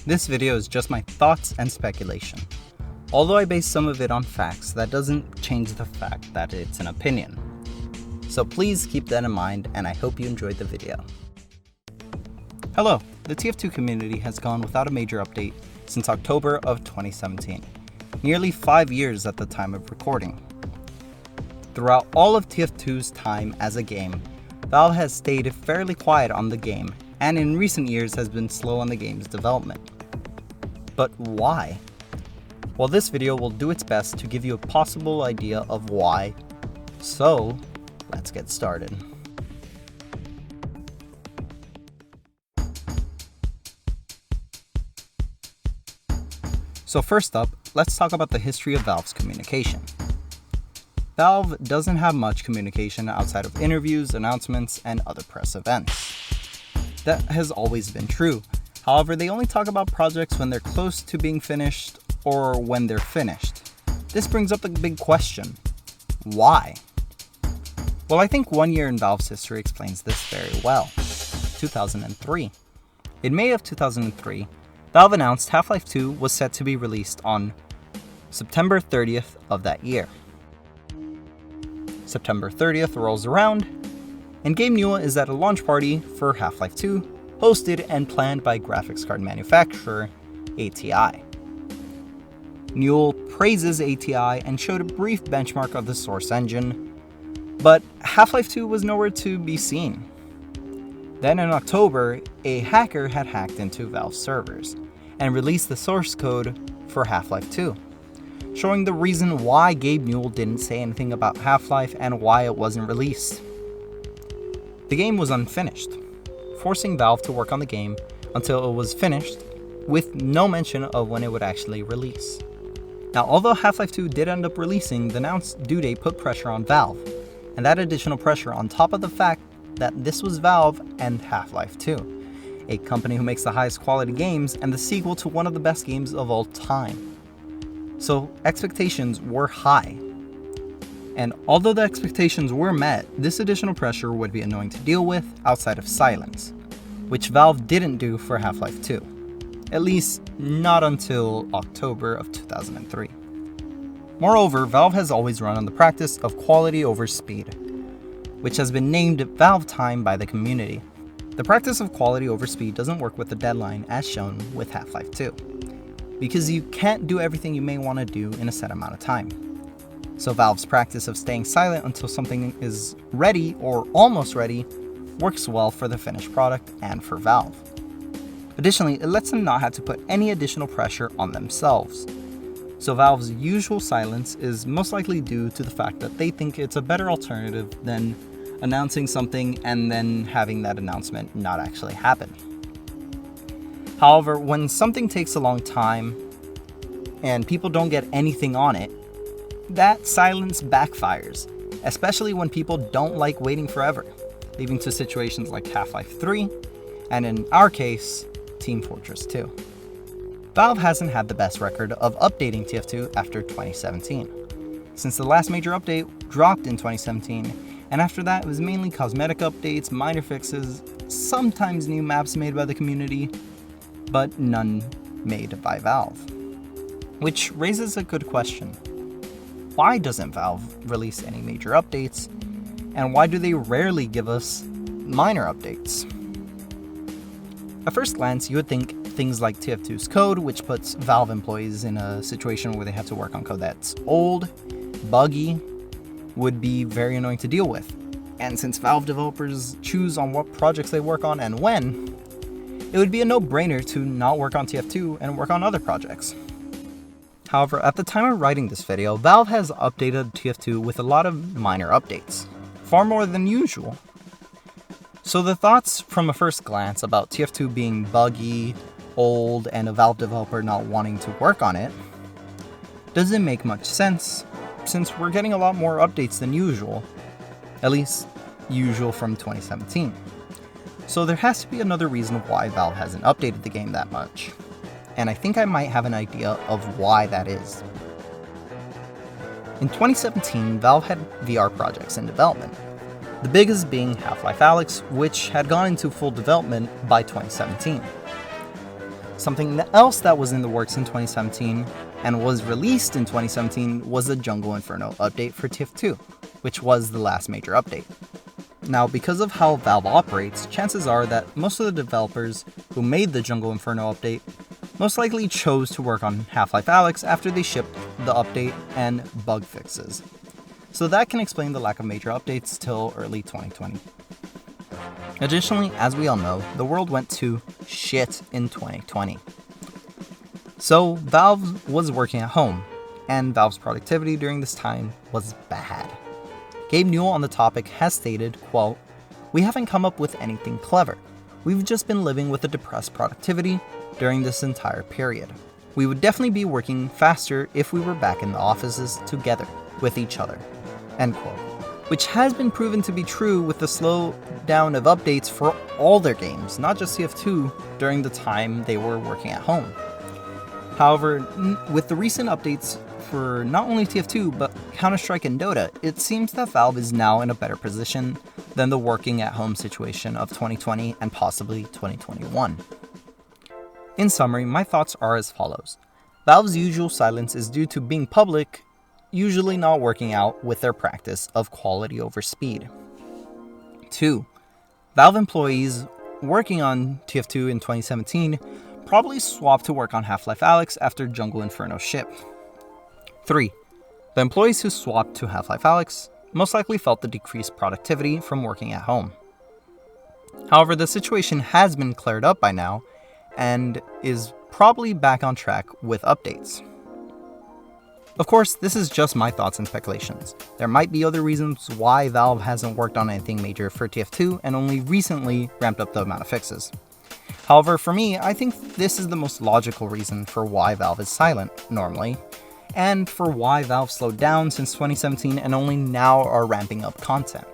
This video is just my thoughts and speculation. Although I base some of it on facts, that doesn't change the fact that it's an opinion. So please keep that in mind, and I hope you enjoyed the video. Hello, the TF2 community has gone without a major update since October of 2017, nearly 5 years at the time of recording. Throughout all of TF2's time as a game, Valve has stayed fairly quiet on the game, and in recent years has been slow on the game's development. But why? Well, this video will do its best to give you a possible idea of why. So, let's get started. So first up, let's talk about the history of Valve's communication. Valve doesn't have much communication outside of interviews, announcements, and other press events. That has always been true. However, they only talk about projects when they're close to being finished or when they're finished. This brings up the big question: why? Well, I think 1 year in Valve's history explains this very well. 2003. In May of 2003, Valve announced Half-Life 2 was set to be released on September 30th of that year. September 30th rolls around, and Gabe Newell is at a launch party for Half-Life 2, hosted and planned by graphics card manufacturer ATI. Newell praises ATI and showed a brief benchmark of the Source engine, but Half-Life 2 was nowhere to be seen. Then in October, a hacker had hacked into Valve servers and released the source code for Half-Life 2, showing the reason why Gabe Newell didn't say anything about Half-Life and why it wasn't released. The game was unfinished, forcing Valve to work on the game until it was finished, with no mention of when it would actually release. Now, although Half-Life 2 did end up releasing, the announced due date put pressure on Valve, and that additional pressure on top of the fact that this was Valve and Half-Life 2, a company who makes the highest quality games and the sequel to one of the best games of all time. So expectations were high. And although the expectations were met, this additional pressure would be annoying to deal with outside of silence, which Valve didn't do for Half-Life 2, at least not until October of 2003. Moreover, Valve has always run on the practice of quality over speed, which has been named Valve time by the community. The practice of quality over speed doesn't work with the deadline as shown with Half-Life 2, because you can't do everything you may want to do in a set amount of time. So Valve's practice of staying silent until something is ready or almost ready works well for the finished product and for Valve. Additionally, it lets them not have to put any additional pressure on themselves. So Valve's usual silence is most likely due to the fact that they think it's a better alternative than announcing something and then having that announcement not actually happen. However, when something takes a long time and people don't get anything on it, that silence backfires, especially when people don't like waiting forever, leading to situations like Half-Life 3, and in our case, Team Fortress 2. Valve hasn't had the best record of updating TF2 after 2017, since the last major update dropped in 2017, and after that it was mainly cosmetic updates, minor fixes, sometimes new maps made by the community, but none made by Valve. Which raises a good question. Why doesn't Valve release any major updates, and why do they rarely give us minor updates? At first glance, you would think things like TF2's code, which puts Valve employees in a situation where they have to work on code that's old, buggy, would be very annoying to deal with. And since Valve developers choose on what projects they work on and when, it would be a no-brainer to not work on TF2 and work on other projects. However, at the time of writing this video, Valve has updated TF2 with a lot of minor updates, far more than usual. So the thoughts from a first glance about TF2 being buggy, old, and a Valve developer not wanting to work on it doesn't make much sense, since we're getting a lot more updates than usual, at least usual from 2017. So there has to be another reason why Valve hasn't updated the game that much. And I think I might have an idea of why that is. In 2017, Valve had VR projects in development, the biggest being Half-Life Alyx, which had gone into full development by 2017. Something else that was in the works in 2017 and was released in 2017 was the Jungle Inferno update for TF2, which was the last major update. Now, because of how Valve operates, chances are that most of the developers who made the Jungle Inferno update most likely chose to work on Half-Life Alyx after they shipped the update and bug fixes. So that can explain the lack of major updates till early 2020. Additionally, as we all know, the world went to shit in 2020. So Valve was working at home, and Valve's productivity during this time was bad. Gabe Newell on the topic has stated, quote, "We haven't come up with anything clever. We've just been living with a depressed productivity during this entire period. We would definitely be working faster if we were back in the offices together with each other." End quote. Which has been proven to be true with the slowdown of updates for all their games, not just TF2, during the time they were working at home. However, with the recent updates for not only TF2 but Counter-Strike and Dota, it seems that Valve is now in a better position than the working at home situation of 2020 and possibly 2021. In summary, my thoughts are as follows. Valve's usual silence is due to being public, usually not working out with their practice of quality over speed. 2. Valve employees working on TF2 in 2017 probably swapped to work on Half-Life Alyx after Jungle Inferno shipped. 3. The employees who swapped to Half-Life Alyx most likely felt the decreased productivity from working at home. However, the situation has been cleared up by now and is probably back on track with updates. Of course, this is just my thoughts and speculations. There might be other reasons why Valve hasn't worked on anything major for TF2 and only recently ramped up the amount of fixes. However, for me, I think this is the most logical reason for why Valve is silent, normally, and for why Valve slowed down since 2017 and only now are ramping up content.